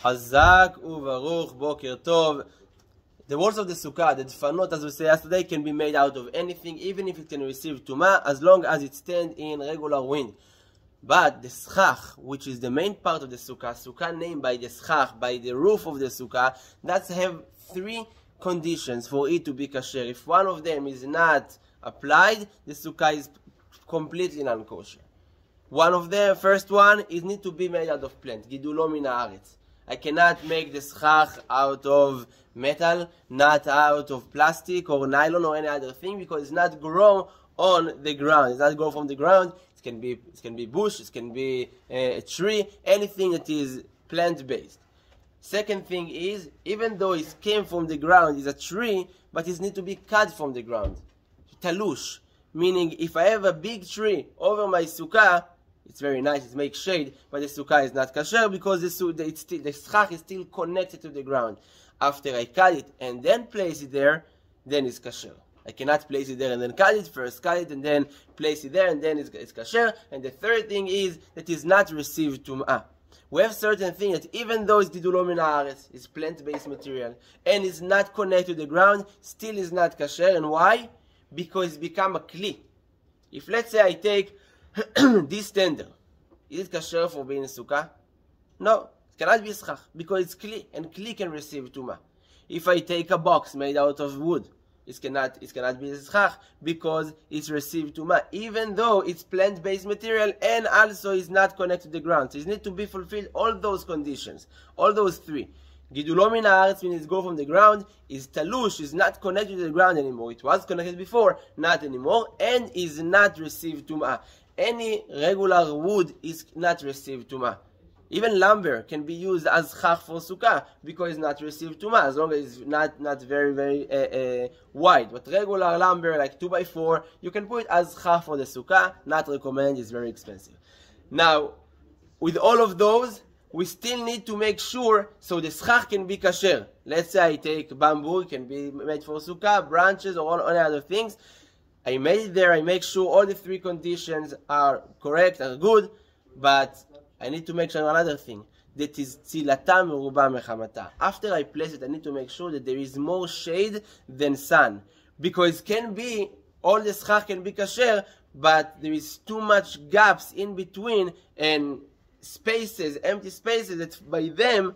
Hazak uvaruch boker tov. The walls of the Sukkah, the dfanot, as we say yesterday, can be made out of anything, even if it can receive tumah, as long as it stands in regular wind. But the Secach, which is the main part of the Sukkah named by the Secach, by the roof of the Sukkah, that have three conditions for it to be kasher. If one of them is not applied, the Sukkah is completely non-kosher. One of them, first one, is need to be made out of plant. Gidulo min haaretz. I cannot make the Secach out of metal, not out of plastic or nylon or any other thing, because it's not grown on the ground. It's not grown from the ground. It can be bush, it can be a tree, anything that is plant-based. Second thing is, even though it came from the ground, it's a tree, but it needs to be cut from the ground. Talush, meaning if I have a big tree over my Sukkah, it's very nice, it makes shade, but the Sukkah is not kasher because the Secach is still connected to the ground. After I cut it and then place it there, then it's kasher. I cannot place it there and then cut it, first cut it and then place it there and then it's kasher. And the third thing is that it's not received tum'ah. We have certain things that even though it's gidulo min haaretz, it's plant-based material, and it's not connected to the ground, still is not kasher. And why? Because it's become a kli. If let's say I take this tender, is it kasher for being a sukkah? No, it cannot be Secach because it's kli, and kli can receive tumah. If I take a box made out of wood, it cannot be Secach because it's received tumah, even though it's plant-based material and also is not connected to the ground. So it needs to be fulfilled all those conditions, all those three. Gidulo min haaretz means it's go from the ground, is talush, is not connected to the ground anymore. It was connected before, not anymore, and is not received tumah. Any regular wood is not received tumah. Even lumber can be used as chach for sukkah because it's not received tumah, as long as it's not very wide. But regular lumber like 2x4, you can put it as chach for the sukkah. Not recommend, it's very expensive. Now, with all of those, we still need to make sure so the Secach can be kasher. Let's say I take bamboo, it can be made for sukkah, branches, or all other things. I made it there, I make sure all the three conditions are correct, are good, but I need to make sure another thing, that is tzilata meruba mechamata. After I place it, I need to make sure that there is more shade than sun. Because can be, all the Secach can be kasher, but there is too much gaps in between and spaces, empty spaces, that by them,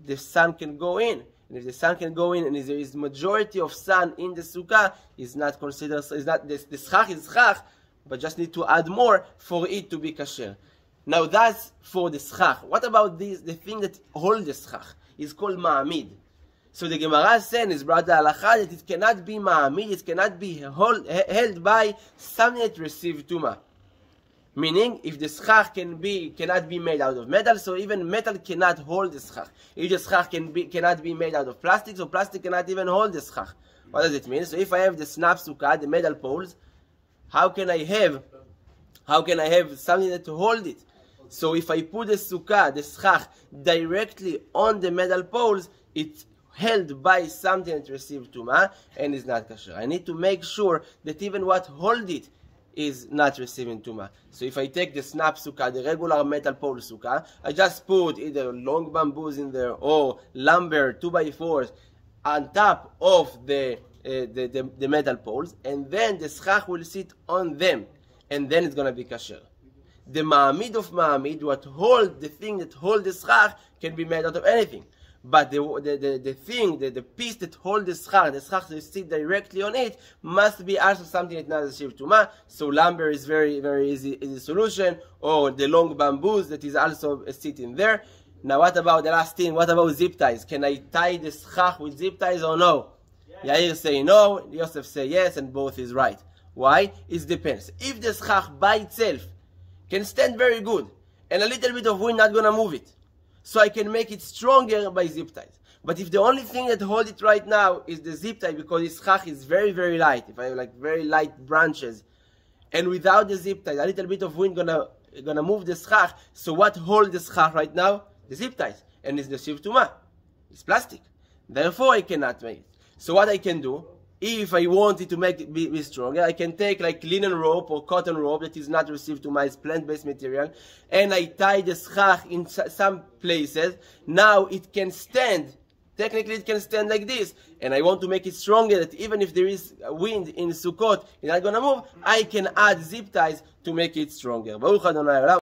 the sun can go in. And if the sun can go in and if there is majority of sun in the sukkah, is not considered, is not the Secach is Secach, but just need to add more for it to be kasher. Now that's for the Secach. What about this? The thing that holds the Secach is called ma'amid. So the Gemara says, is brought the Halacha that it cannot be ma'amid, it cannot be held by something that received tumah. Meaning, if the Secach cannot be made out of metal, so even metal cannot hold the Secach. If the Secach cannot be made out of plastic, so plastic cannot even hold the Secach. What does it mean? So if I have the snap sukkah, the metal poles, how can I have something that to hold it? So if I put the sukkah, the Secach, directly on the metal poles, it's held by something that received tumah and is not kasher. I need to make sure that even what hold it is not receiving tumah. So if I take the snap sukkah, the regular metal pole sukkah, I just put either long bamboos in there or lumber 2x4s on top of the metal poles, and then the Secach will sit on them, and then it's going to be kasher. The ma'amid of ma'amid, what hold the thing that hold the Secach, can be made out of anything. But the piece that holds the Secach that sit directly on it, must be also something that not received tumah. So lumber is very, very easy solution, or the long bamboos that is also sitting there. Now what about the last thing? What about zip ties? Can I tie the Secach with zip ties or no? Yair say no, Yosef say yes, and both is right. Why? It depends. If the Secach by itself can stand very good, and a little bit of wind not gonna move it, so I can make it stronger by zip ties. But if the only thing that holds it right now is the zip tie, because the Secach is very, very light, if I have like very light branches, and without the zip tie, a little bit of wind gonna move the Secach, so what holds the Secach right now? The zip ties, and it's the shiv tumah. It's plastic. Therefore, I cannot make it. So what I can do, if I wanted to make it be stronger, I can take like linen rope or cotton rope that is not received to my plant-based material, and I tie the Secach in some places. Now it can stand. Technically, it can stand like this, and I want to make it stronger, that even if there is wind in Sukkot, it's not going to move, I can add zip ties to make it stronger. Baruch Adonai Olam.